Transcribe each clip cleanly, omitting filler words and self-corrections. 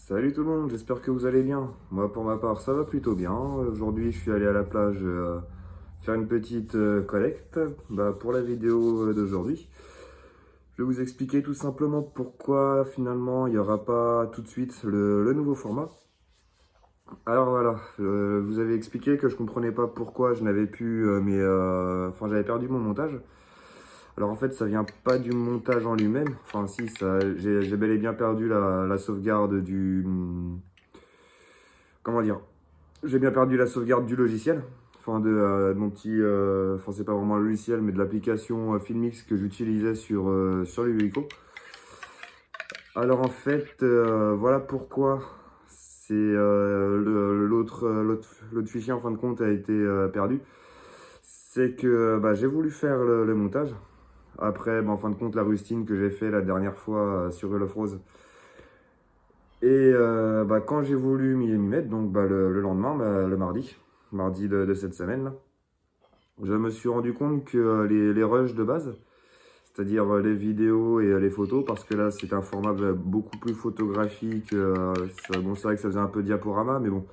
Salut tout le monde, j'espère que vous allez bien. Moi pour ma part ça va plutôt bien. Aujourd'hui je suis allé à la plage faire une petite collecte pour la vidéo d'aujourd'hui. Je vais vous expliquer tout simplement pourquoi finalement il n'y aura pas tout de suite le nouveau format. Alors voilà, je vous avais expliqué que je comprenais pas pourquoi je n'avais plus j'avais perdu mon montage. Alors en fait ça vient pas du montage en lui-même, enfin si, j'ai bel et bien perdu la sauvegarde du... Comment dire? J'ai bien perdu la sauvegarde du logiciel, de mon petit, c'est pas vraiment un logiciel, mais de l'application Filmix que j'utilisais sur le Wico. Alors en fait, voilà pourquoi c'est l'autre fichier en fin de compte a été perdu. C'est que j'ai voulu faire le montage. Après, en fin de compte, la rustine que j'ai fait la dernière fois sur Real of Rose. Et quand j'ai voulu m'y mettre, donc le lendemain, le mardi de cette semaine, là, je me suis rendu compte que les rushs de base, c'est-à-dire les vidéos et les photos, parce que là c'est un format beaucoup plus photographique, bon c'est vrai que ça faisait un peu diaporama, mais bon,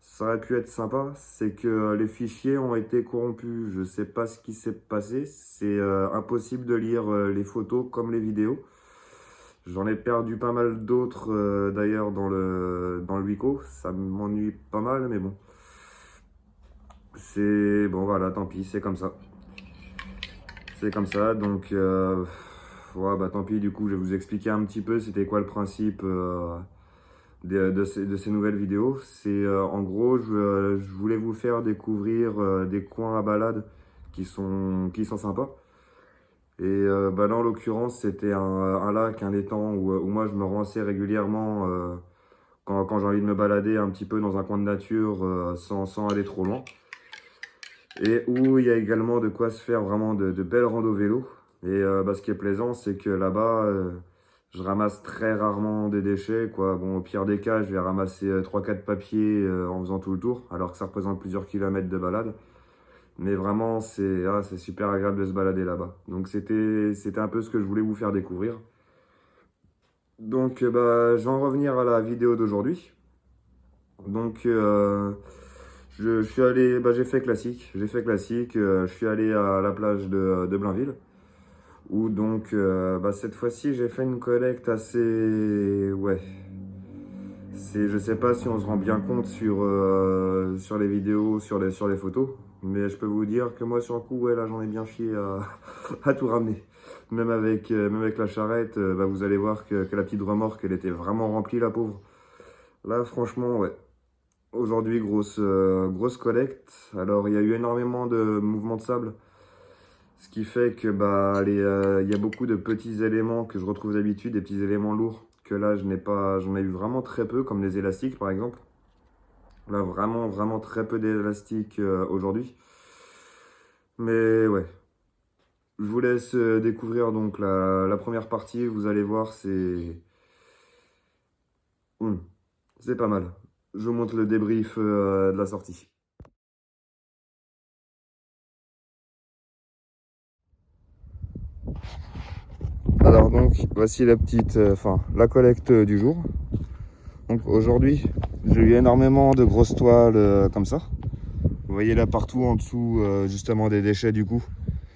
ça aurait pu être sympa, c'est que les fichiers ont été corrompus, je sais pas ce qui s'est passé, c'est impossible de lire les photos comme les vidéos. J'en ai perdu pas mal d'autres d'ailleurs dans le Wico. Ça m'ennuie pas mal, mais bon. C'est bon, voilà, tant pis, c'est comme ça. C'est comme ça, donc ouais, tant pis. Du coup, je vais vous expliquer un petit peu c'était quoi le principe de ces nouvelles vidéos. C'est en gros, je voulais vous faire découvrir des coins à balade qui sont sympas. Et là, en l'occurrence, c'était un lac, un étang où moi je me rends assez régulièrement quand j'ai envie de me balader un petit peu dans un coin de nature sans aller trop loin. Et où il y a également de quoi se faire vraiment de belles randos vélo. Et ce qui est plaisant, c'est que là-bas, je ramasse très rarement des déchets, quoi. Bon, au pire des cas, je vais ramasser 3-4 papiers en faisant tout le tour, alors que ça représente plusieurs kilomètres de balade. Mais vraiment, c'est super agréable de se balader là-bas. Donc c'était un peu ce que je voulais vous faire découvrir. Donc je vais en revenir à la vidéo d'aujourd'hui. Donc je suis allé, j'ai fait classique. Je suis allé à la plage de Blainville. Où donc cette fois-ci j'ai fait une collecte assez... Ouais. Je sais pas si on se rend bien compte sur les vidéos, sur les photos. Mais je peux vous dire que moi sur le coup, ouais, là j'en ai bien chié à, à tout ramener. Même avec la charrette, vous allez voir que la petite remorque, elle était vraiment remplie, la pauvre. Là franchement, ouais. Aujourd'hui, grosse collecte. Alors il y a eu énormément de mouvements de sable. Ce qui fait que il y a beaucoup de petits éléments que je retrouve d'habitude, des petits éléments lourds que là je n'ai pas, j'en ai eu vraiment très peu, comme les élastiques par exemple. Là vraiment très peu d'élastiques aujourd'hui. Mais ouais, je vous laisse découvrir donc la première partie. Vous allez voir, c'est pas mal. Je vous montre le débrief de la sortie. Alors donc voici la collecte du jour. Donc aujourd'hui, j'ai eu énormément de grosses toiles comme ça. Vous voyez là partout en dessous, justement des déchets du coup.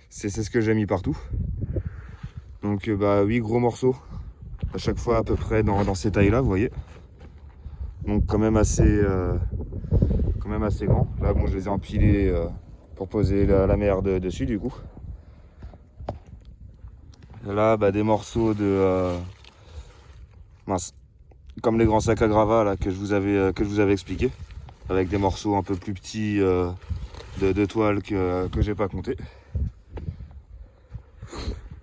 C'est ce que j'ai mis partout. Donc 8 gros morceaux, à chaque fois à peu près dans ces tailles là, vous voyez. Donc quand même assez grand. Là bon, je les ai empilés pour poser la merde dessus du coup. Là des morceaux de... mince. Comme les grands sacs à gravats là, que je vous avais expliqué. Avec des morceaux un peu plus petits de toile que j'ai pas compté.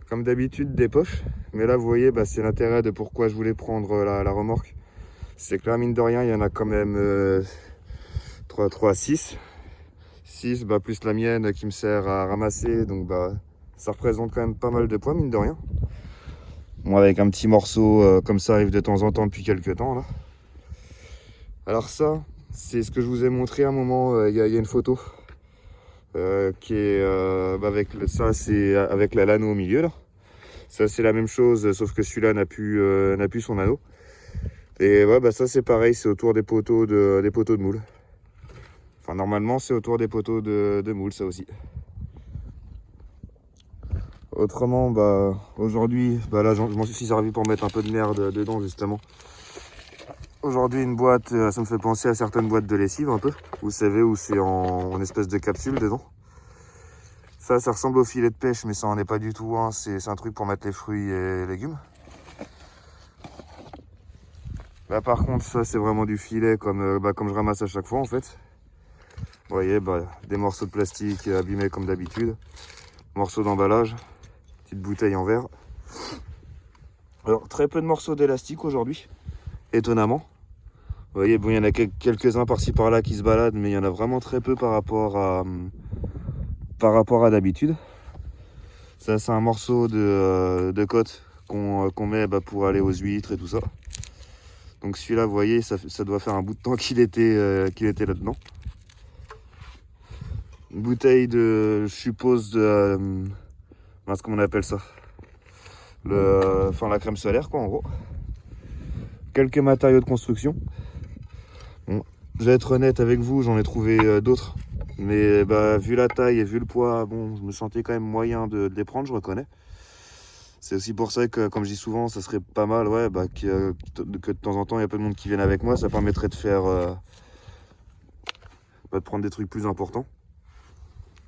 Comme d'habitude des poches, mais là vous voyez c'est l'intérêt de pourquoi je voulais prendre la remorque. C'est que là mine de rien il y en a quand même 6 plus la mienne qui me sert à ramasser, donc ça représente quand même pas mal de poids mine de rien. Bon, avec un petit morceau comme ça arrive de temps en temps depuis quelques temps là. Alors ça c'est ce que je vous ai montré à un moment, il y a une photo qui est ça c'est avec l'anneau au milieu là. Ça c'est la même chose sauf que celui-là n'a plus son anneau. Et ouais, bah ça c'est pareil, c'est autour des poteaux de moule. Enfin, normalement, c'est autour des poteaux de moule, ça aussi. Autrement, bah aujourd'hui, bah là, je m'en suis servi pour mettre un peu de merde dedans, justement. Aujourd'hui, une boîte, ça me fait penser à certaines boîtes de lessive, un peu. Vous savez, où c'est en espèce de capsule dedans. Ça ressemble au filet de pêche, mais ça en est pas du tout. Hein. C'est un truc pour mettre les fruits et légumes. Là, par contre, ça, c'est vraiment du filet, comme je ramasse à chaque fois, en fait. Vous voyez, des morceaux de plastique abîmés comme d'habitude. Morceaux d'emballage. Petite bouteille en verre. Alors, très peu de morceaux d'élastique aujourd'hui, étonnamment. Vous voyez, bon, il y en a quelques-uns par-ci par-là qui se baladent, mais il y en a vraiment très peu par rapport à d'habitude. Ça, c'est un morceau de côte qu'on met pour aller aux huîtres et tout ça. Donc celui-là, vous voyez, ça doit faire un bout de temps qu'il était là-dedans. Une bouteille de, je suppose, comment on appelle ça, la crème solaire, quoi, en gros. Quelques matériaux de construction. Bon, je vais être honnête avec vous, j'en ai trouvé d'autres. Mais vu la taille et vu le poids, bon, je me sentais quand même moyen de les prendre, je reconnais. C'est aussi pour ça que, comme je dis souvent, ça serait pas mal, ouais, que de temps en temps, il y a peu de monde qui vienne avec moi. Ça permettrait de faire, de prendre des trucs plus importants.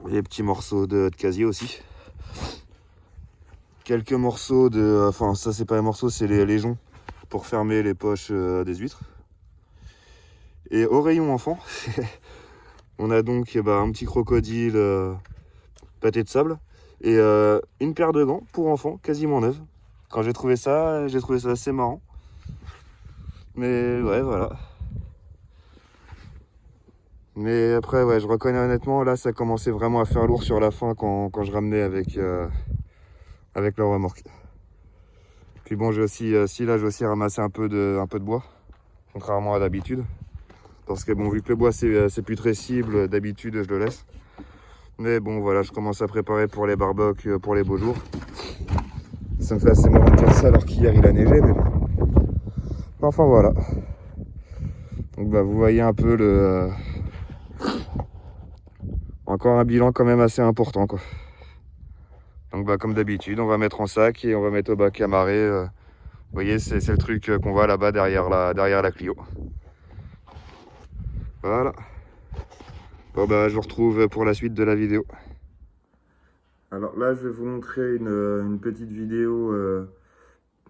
Les petits morceaux de casier aussi. Quelques morceaux de... Enfin, ça, c'est pas les morceaux, c'est les joncs pour fermer les poches des huîtres. Et au rayon enfant, on a donc un petit crocodile pâté de sable et une paire de gants pour enfants, quasiment neuve. Quand j'ai trouvé ça assez marrant. Mais ouais, voilà. Mais après, ouais, je reconnais honnêtement, là, ça commençait vraiment à faire lourd sur la fin quand je ramenais avec le remorque. Puis bon, j'ai aussi ramassé un peu de bois, contrairement à d'habitude. Parce que bon, vu que le bois, c'est plus très cible, d'habitude, je le laisse. Mais bon, voilà, je commence à préparer pour les barbecues, pour les beaux jours. Ça me fait assez marrant de dire ça alors qu'hier, il a neigé, mais bon. Enfin, voilà. Donc, vous voyez un peu le... Encore un bilan quand même assez important, quoi. Donc comme d'habitude, on va mettre en sac et on va mettre au bac à marée. Vous voyez, c'est le truc qu'on voit là-bas derrière la Clio. Voilà. Bon je vous retrouve pour la suite de la vidéo. Alors là, je vais vous montrer une petite vidéo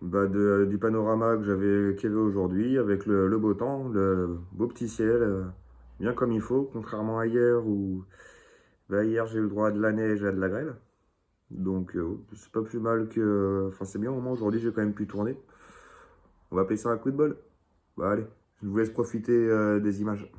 du panorama qu'il y avait aujourd'hui avec le beau temps, le beau petit ciel, bien comme il faut, contrairement à hier où hier j'ai eu le droit à de la neige et à de la grêle. Donc c'est pas plus mal que... Enfin c'est bien au moins aujourd'hui j'ai quand même pu tourner. On va appeler ça un coup de bol. Allez, je vous laisse profiter des images.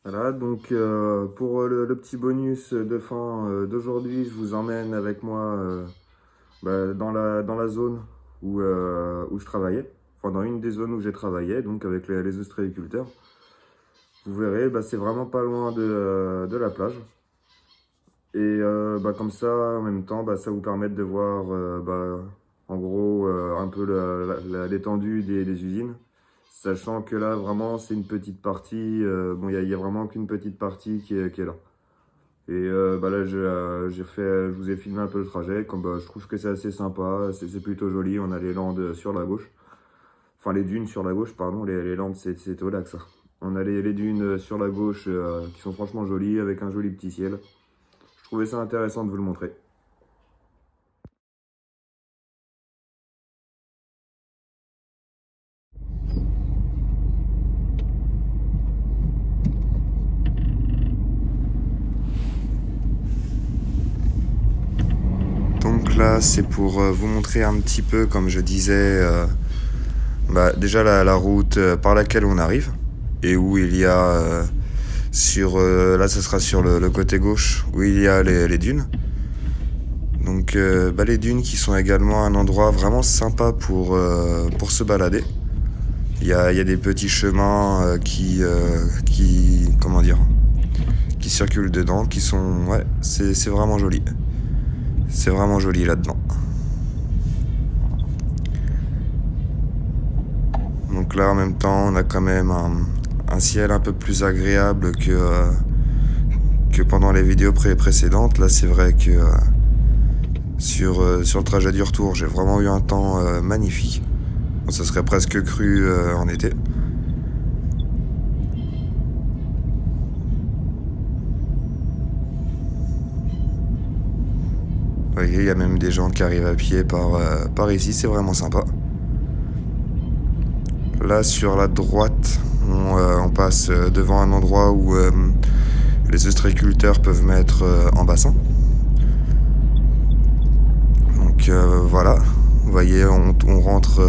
Voilà, donc pour le petit bonus de fin d'aujourd'hui, je vous emmène avec moi dans la zone où je travaillais, enfin dans une des zones où j'ai travaillé, donc avec les ostréiculteurs. Vous verrez, c'est vraiment pas loin de la plage. Et comme ça, en même temps, ça vous permet de voir en gros un peu l'étendue des usines. Sachant que là, vraiment, c'est une petite partie. Bon, il y a vraiment qu'une petite partie qui est là. Et là, je vous ai filmé un peu le trajet. Je trouve que c'est assez sympa. C'est plutôt joli. On a les landes sur la gauche. Enfin, les dunes sur la gauche, pardon. Les landes, c'est au lac, ça. On a les dunes sur la gauche qui sont franchement jolies, avec un joli petit ciel. Je trouvais ça intéressant de vous le montrer. Donc là, c'est pour vous montrer un petit peu, comme je disais, Déjà la route par laquelle on arrive et où il y a là ça sera sur le côté gauche où il y a les dunes. Donc les dunes qui sont également un endroit vraiment sympa pour se balader. Il y a des petits chemins qui circulent dedans, qui sont... Ouais, c'est vraiment joli. C'est vraiment joli là-dedans. Donc là, en même temps, on a quand même un ciel un peu plus agréable que pendant les vidéos précédentes. Là, c'est vrai que sur le trajet du retour, j'ai vraiment eu un temps magnifique. Bon, ça serait presque cru en été. Vous voyez, il y a même des gens qui arrivent à pied par ici, c'est vraiment sympa. Là, sur la droite, on passe devant un endroit où les ostréiculteurs peuvent mettre en bassin. Donc voilà, vous voyez, on rentre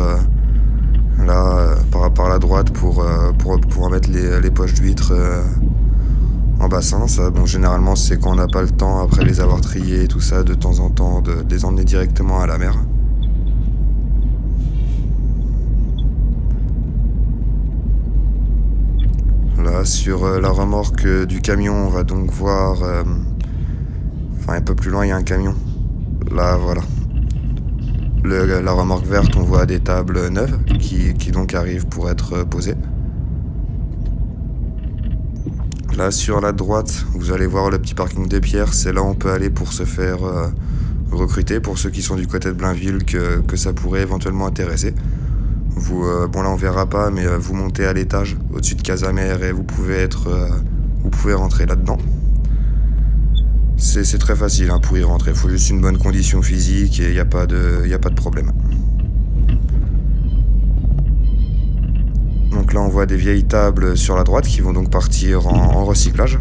là par la droite pour pouvoir mettre les poches d'huîtres en bassin. Ça, bon, généralement, c'est quand on n'a pas le temps, après les avoir triés et tout ça, de temps en temps, de les emmener directement à la mer. Là, sur la remorque du camion, on va donc voir... un peu plus loin, il y a un camion. Là, voilà. La remorque verte, on voit des tables neuves qui donc arrivent pour être posées. Là, sur la droite, vous allez voir le petit parking de pierre. C'est là où on peut aller pour se faire recruter. Pour ceux qui sont du côté de Blainville, que ça pourrait éventuellement intéresser. Bon là on verra pas, mais vous montez à l'étage au-dessus de Casamère et vous pouvez rentrer là-dedans. C'est très facile pour y rentrer, il faut juste une bonne condition physique et il n'y a pas de problème. Donc là on voit des vieilles tables sur la droite qui vont donc partir en recyclage.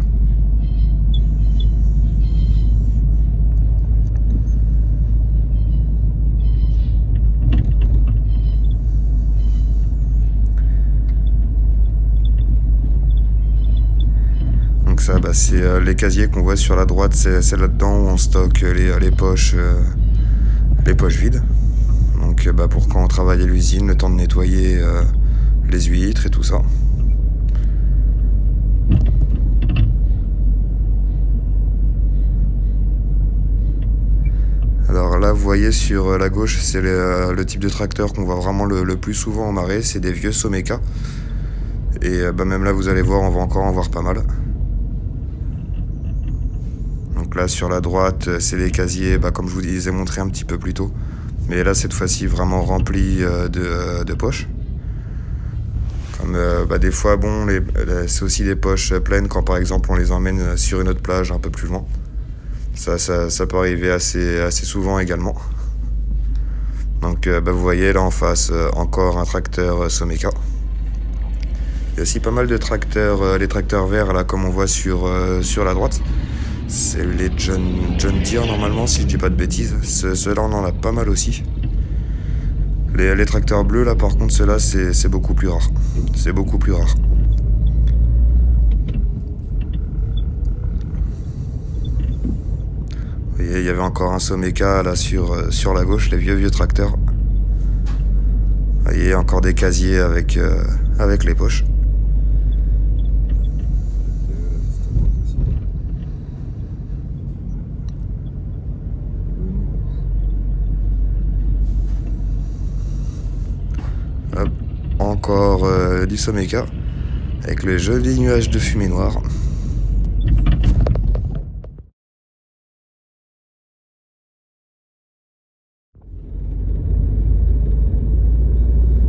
Ça, c'est les casiers qu'on voit sur la droite, c'est là-dedans où on stocke les poches vides. Donc pour quand on travaille à l'usine, le temps de nettoyer les huîtres et tout ça. Alors là, vous voyez sur la gauche, c'est le type de tracteur qu'on voit vraiment le plus souvent en marée, c'est des vieux Someka. Et même là, vous allez voir, on va encore en voir pas mal. Donc là sur la droite c'est les casiers comme je vous ai montré un petit peu plus tôt. Mais là cette fois-ci vraiment rempli de poches. Comme des fois c'est aussi des poches pleines quand par exemple on les emmène sur une autre plage un peu plus loin. Ça peut arriver assez souvent également. Donc vous voyez là en face encore un tracteur Someka. Il y a aussi pas mal de tracteurs, les tracteurs verts là comme on voit sur la droite. C'est les John Deere normalement, si je dis pas de bêtises. Ceux-là on en a pas mal aussi. Les tracteurs bleus là par contre ceux-là c'est beaucoup plus rare. C'est beaucoup plus rare. Vous voyez, il y avait encore un Someka là sur la gauche, les vieux tracteurs. Vous voyez, encore des casiers avec les poches. Encore du Someka avec les jolis nuages de fumée noire.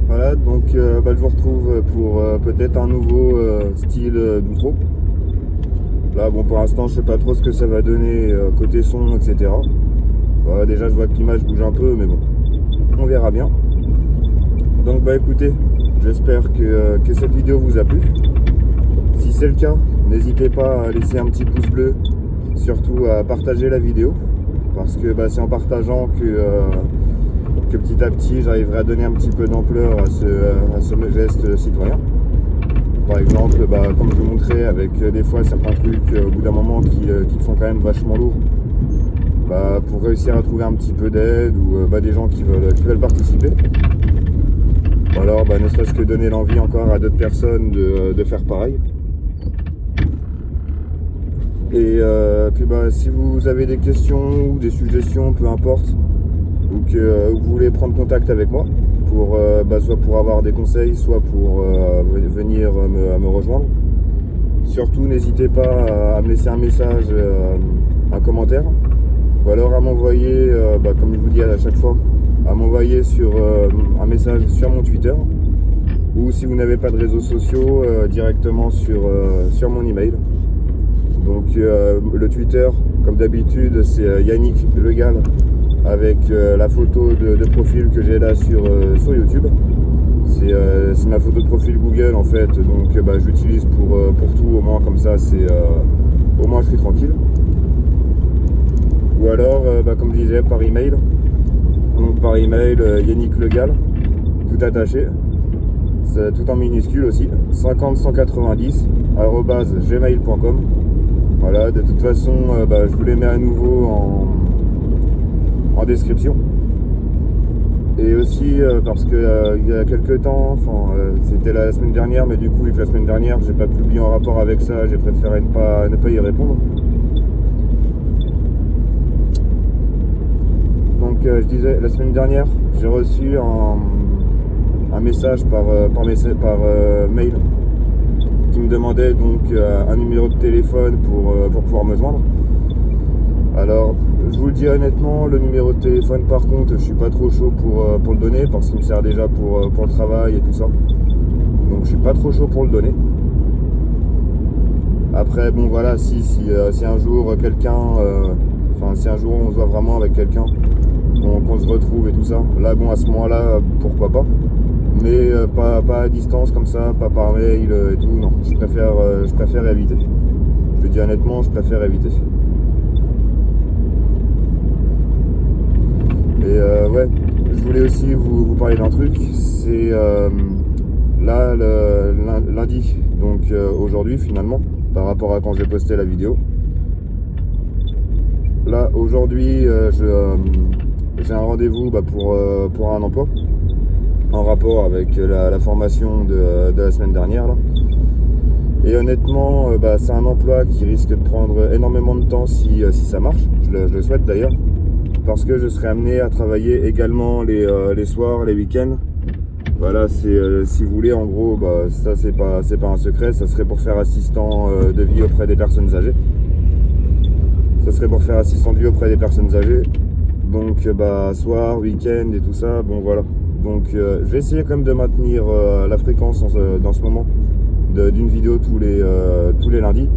Voilà, donc je vous retrouve pour peut-être un nouveau style d'outro. Là bon pour l'instant je sais pas trop ce que ça va donner côté son etc. Voilà, déjà je vois que l'image bouge un peu mais bon on verra bien. Donc écoutez, j'espère que cette vidéo vous a plu. Si c'est le cas, n'hésitez pas à laisser un petit pouce bleu, surtout à partager la vidéo, parce que c'est en partageant que petit à petit j'arriverai à donner un petit peu d'ampleur à ce geste citoyen. Par exemple, comme je vous montrais, avec des fois certains trucs au bout d'un moment qui font quand même vachement lourd, pour réussir à trouver un petit peu d'aide ou des gens qui veulent participer. Ou alors ne serait-ce que donner l'envie encore à d'autres personnes de faire pareil. Et puis si vous avez des questions ou des suggestions, peu importe, ou que vous voulez prendre contact avec moi, pour soit pour avoir des conseils, soit pour venir me rejoindre. Surtout n'hésitez pas à me laisser un message, un commentaire, ou alors à m'envoyer, comme je vous dis à chaque fois, à m'envoyer sur un message sur mon Twitter, ou si vous n'avez pas de réseaux sociaux, directement sur mon email. Donc le Twitter, comme d'habitude, c'est Yannick Legal, avec la photo de profil que j'ai là sur YouTube. C'est ma photo de profil Google en fait, donc je l'utilise pour tout, au moins comme ça au moins je suis tranquille. Ou alors comme je disais, par email. Donc par email Yannick Legal, tout attaché, c'est tout en minuscule aussi, 50190 @gmail.com. Voilà, de toute façon je vous les mets à nouveau en description. Et aussi parce que il y a quelques temps, c'était la semaine dernière, mais du coup vu que la semaine dernière j'ai pas publié en rapport avec ça, j'ai préféré ne pas y répondre. Donc je disais, la semaine dernière j'ai reçu un message par mail qui me demandait donc un numéro de téléphone pour pouvoir me joindre. Alors je vous le dis honnêtement, le numéro de téléphone par contre je suis pas trop chaud pour le donner, parce qu'il me sert déjà pour le travail et tout ça, donc je suis pas trop chaud pour le donner. Après bon voilà, si un jour quelqu'un, si un jour on se voit vraiment avec quelqu'un, qu'on se retrouve et tout ça, là bon à ce moment là pourquoi pas, mais pas à distance comme ça, pas par mail et tout, non, je préfère éviter. Je le dis honnêtement, je préfère éviter. Et ouais, je voulais aussi vous parler d'un truc, c'est là lundi, donc aujourd'hui finalement, par rapport à quand j'ai posté la vidéo. Là aujourd'hui j'ai un rendez-vous pour un emploi, en rapport avec la formation de la semaine dernière là. Et honnêtement c'est un emploi qui risque de prendre énormément de temps si ça marche, je le souhaite d'ailleurs, parce que je serai amené à travailler également les soirs, les week-ends. Voilà, c'est si vous voulez en gros, ça c'est pas un secret, ça serait pour faire assistant de vie auprès des personnes âgées. Ça serait pour faire assistant de vie auprès des personnes âgées. Donc soir, week-end et tout ça, bon voilà. Donc je vais essayer quand même de maintenir la fréquence dans ce moment d'une vidéo tous les lundis.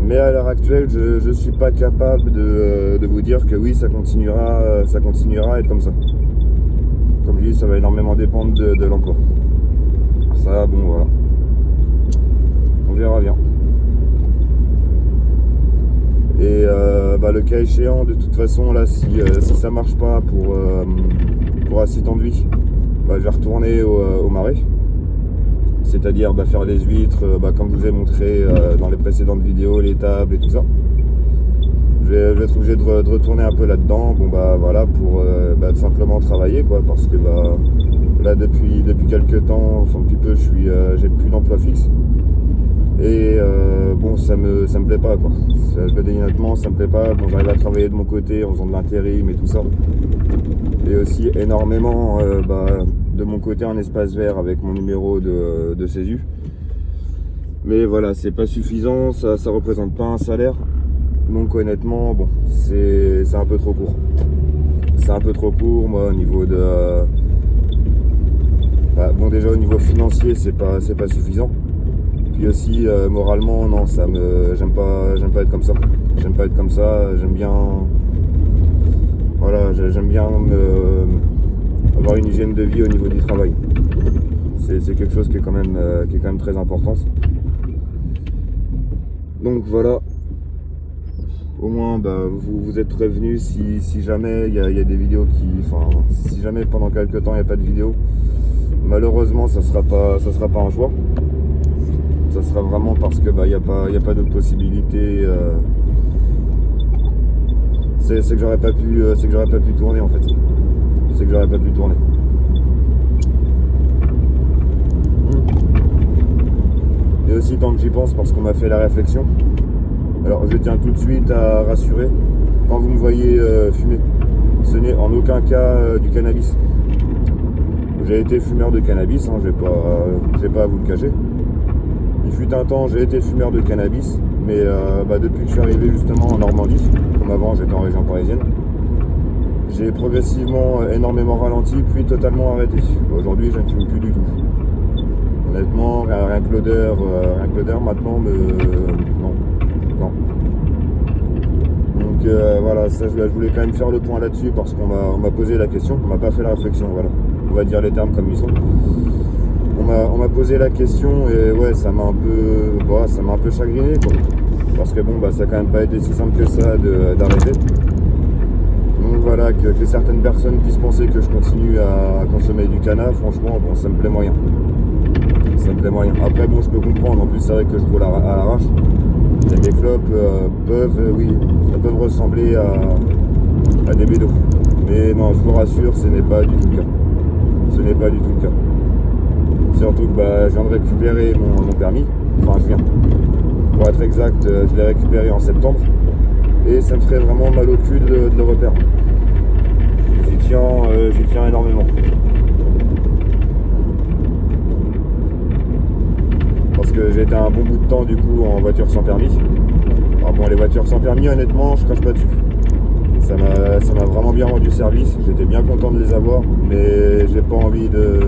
Mais à l'heure actuelle, je suis pas capable de vous dire que oui, ça continuera à être comme ça. Comme je dis, ça va énormément dépendre de l'emploi. Ça, bon voilà. On verra bien. Et le cas échéant, de toute façon, là, si ça marche pas pour assistant de vie, je vais retourner au marais. C'est-à-dire faire les huîtres, comme je vous ai montré dans les précédentes vidéos, les tables et tout ça. Je vais être obligé de retourner un peu là-dedans, voilà, pour tout simplement travailler, quoi, parce que là depuis quelques temps, depuis peu, j'ai plus d'emploi fixe. Et ça me plaît pas, quoi. Je le dis honnêtement, ça me plaît pas. Bon, j'arrive à travailler de mon côté en faisant de l'intérim et tout ça. Et aussi énormément de mon côté en espace vert avec mon numéro de CESU. Mais voilà, c'est pas suffisant, ça représente pas un salaire. Donc honnêtement, bon, c'est un peu trop court. C'est un peu trop court, moi, au niveau de... déjà au niveau financier, c'est pas suffisant. Puis aussi, moralement, non, j'aime pas être comme ça. J'aime pas être comme ça, j'aime bien... Voilà, j'aime bien avoir une hygiène de vie au niveau du travail. C'est quelque chose qui est quand même très important. Donc voilà. au moins bah, vous êtes prévenus si jamais il y a des vidéos si jamais pendant quelques temps il n'y a pas de vidéo, malheureusement ça sera pas un choix. Ça sera vraiment parce que bah, y a pas d'autre possibilité. C'est que j'aurais pas pu tourner en fait. C'est que j'aurais pas pu tourner. Et aussi tant que j'y pense, parce qu'on m'a fait la réflexion. Alors je tiens tout de suite à rassurer, quand vous me voyez fumer, ce n'est en aucun cas du cannabis. J'ai été fumeur de cannabis, hein, j'ai pas à vous le cacher. Il fut un temps, j'ai été fumeur de cannabis, mais depuis que je suis arrivé justement en Normandie, comme avant j'étais en région parisienne, j'ai progressivement énormément ralenti, puis totalement arrêté. Aujourd'hui, je ne fume plus du tout. Honnêtement, rien que l'odeur maintenant non. Donc voilà, ça, je voulais quand même faire le point là-dessus parce qu'on m'a posé la question, on m'a pas fait la réflexion, voilà. On va dire les termes comme ils sont. On m'a posé la question et ouais, ça m'a un peu chagriné quoi. Parce que bon, ça a quand même pas été si simple que ça d'arrêter. Donc voilà, que certaines personnes puissent penser que je continue à consommer du canard, franchement, bon, ça me plaît moyen. Ça me plaît moyen. Après, bon, je peux comprendre, en plus, c'est vrai que je roule à l'arrache. Et mes clopes peuvent ressembler à des bédos. Mais non, je vous rassure, ce n'est pas du tout le cas. Ce n'est pas du tout le cas. Surtout que je viens de récupérer mon permis. Enfin, je viens. Pour être exact, je l'ai récupéré en septembre. Et ça me ferait vraiment mal au cul de le reperdre. J'y tiens énormément. Parce que j'ai été un bon bout de temps du coup en voiture sans permis. Alors bon, les voitures sans permis, honnêtement, je crache pas dessus. Ça m'a vraiment bien rendu service. J'étais bien content de les avoir, mais j'ai pas envie de...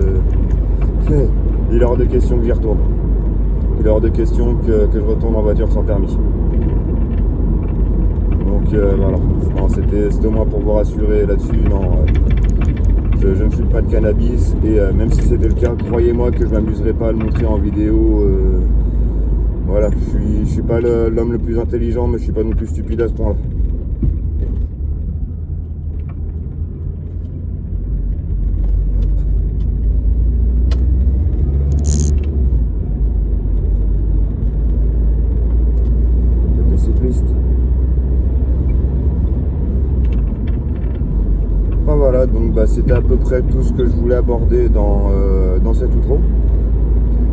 Il est hors de question que j'y retourne. Il est hors de question que je retourne en voiture sans permis. Donc voilà, c'était au moins pour vous rassurer là-dessus. Non, je ne fume pas de cannabis et même si c'était le cas, croyez-moi que je m'amuserais pas à le montrer en vidéo. Voilà, je suis pas l'homme le plus intelligent, mais je suis pas non plus stupide à ce point-là. Voilà, donc c'était à peu près tout ce que je voulais aborder dans cette outro.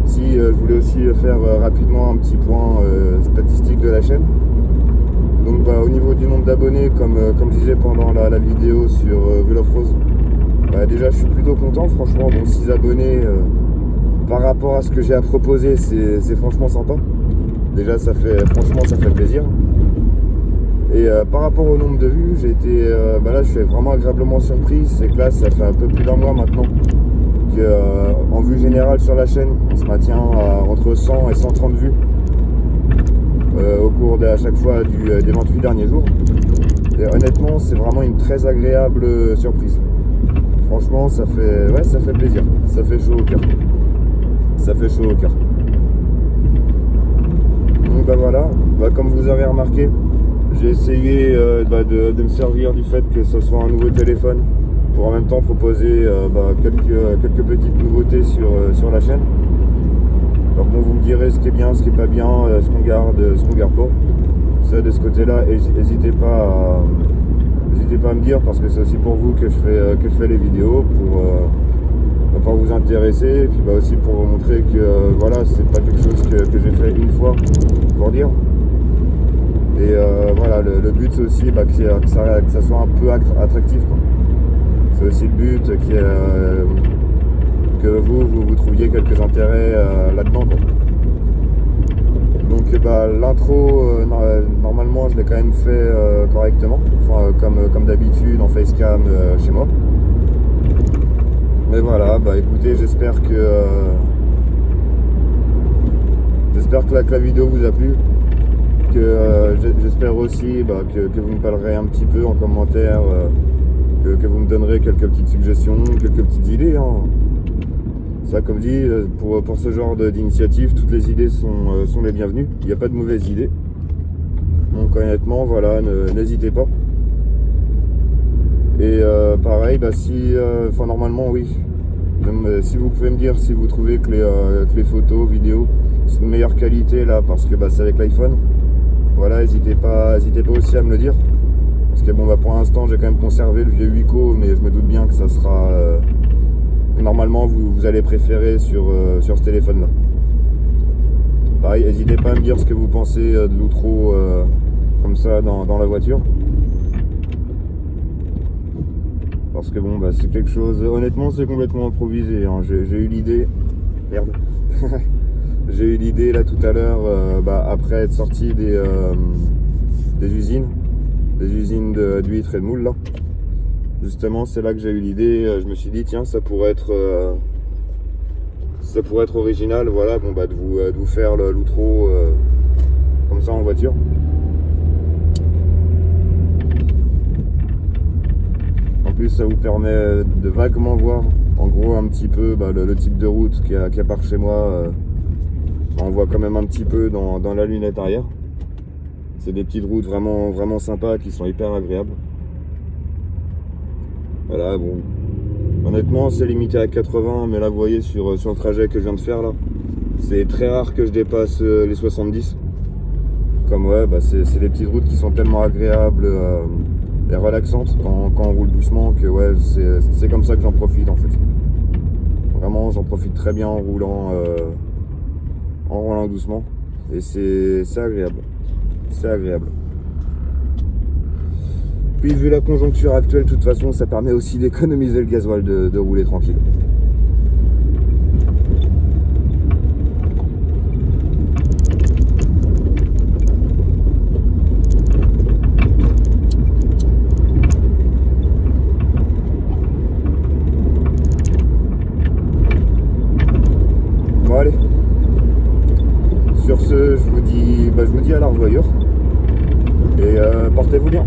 Si je voulais aussi faire rapidement un petit point statistique de la chaîne. Donc au niveau du nombre d'abonnés, comme je disais pendant la vidéo sur Wheel of Rose, déjà je suis plutôt content, franchement, bon 6 abonnés par rapport à ce que j'ai à proposer, c'est franchement sympa. Déjà ça fait plaisir. Et par rapport au nombre de vues, j'ai été là je suis vraiment agréablement surpris. C'est que là ça fait un peu plus d'1 mois maintenant qu'en vue générale sur la chaîne on se maintient entre 100 et 130 vues au cours à chaque fois des 28 derniers jours. Et honnêtement c'est vraiment une très agréable surprise. Franchement ça fait plaisir, ça fait chaud au cœur. Ça fait chaud au cœur. Donc voilà, comme vous avez remarqué, j'ai essayé de me servir du fait que ce soit un nouveau téléphone pour en même temps proposer quelques petites nouveautés sur la chaîne. Alors bon, vous me direz ce qui est bien, ce qui est pas bien, ce qu'on garde pas. Ça de ce côté-là, n'hésitez pas à me dire parce que c'est aussi pour vous que je fais les vidéos pour vous intéresser et puis aussi pour vous montrer que voilà, c'est pas quelque chose que j'ai fait une fois pour dire. Et voilà, le but c'est aussi que ça soit un peu attractif, quoi. C'est aussi le but que vous trouviez quelques intérêts là-dedans, quoi. Donc l'intro, normalement je l'ai quand même fait correctement, enfin, comme d'habitude en facecam chez moi. Mais voilà, écoutez, j'espère que la vidéo vous a plu. J'espère aussi que vous me parlerez un petit peu en commentaire, que vous me donnerez quelques petites suggestions, quelques petites idées, hein. Ça, comme dit, pour ce genre d'initiative, toutes les idées sont les bienvenues. Il n'y a pas de mauvaises idées. Donc honnêtement, voilà, n'hésitez pas. Et pareil, bah si, enfin normalement oui. Même, si vous pouvez me dire si vous trouvez que les photos, vidéos sont de meilleure qualité là, parce que bah, c'est avec l'iPhone. Voilà, n'hésitez pas aussi à me le dire. Parce que bon, bah, pour l'instant, j'ai quand même conservé le vieux Wiko, mais je me doute bien que ça sera... normalement, vous allez préférer sur ce téléphone-là. Pareil, n'hésitez pas à me dire ce que vous pensez de l'outro comme ça dans la voiture. Parce que bon, bah, c'est quelque chose... Honnêtement, c'est complètement improvisé. Hein. J'ai eu l'idée... Merde. J'ai eu l'idée là tout à l'heure, après être sorti des usines d'huîtres et de moules là. Justement, c'est là que j'ai eu l'idée. Je me suis dit tiens, ça pourrait être original, voilà, bon bah de vous faire l'outro comme ça en voiture. En plus, ça vous permet de vaguement voir en gros un petit peu le type de route qu'il y a par chez moi. On voit quand même un petit peu dans la lunette arrière. C'est des petites routes vraiment, vraiment sympas qui sont hyper agréables. Voilà, bon. Honnêtement, c'est limité à 80, mais là, vous voyez, sur le trajet que je viens de faire, là, c'est très rare que je dépasse les 70. Comme, ouais, bah, c'est des petites routes qui sont tellement agréables et relaxantes quand on roule doucement que, ouais, c'est comme ça que j'en profite, en fait. Vraiment, j'en profite très bien en roulant doucement. Et c'est agréable. C'est agréable. Puis vu la conjoncture actuelle, de toute façon, ça permet aussi d'économiser le gasoil de rouler tranquille. Bon allez. Sur ce, je vous dis à la revoyure. Et portez-vous bien.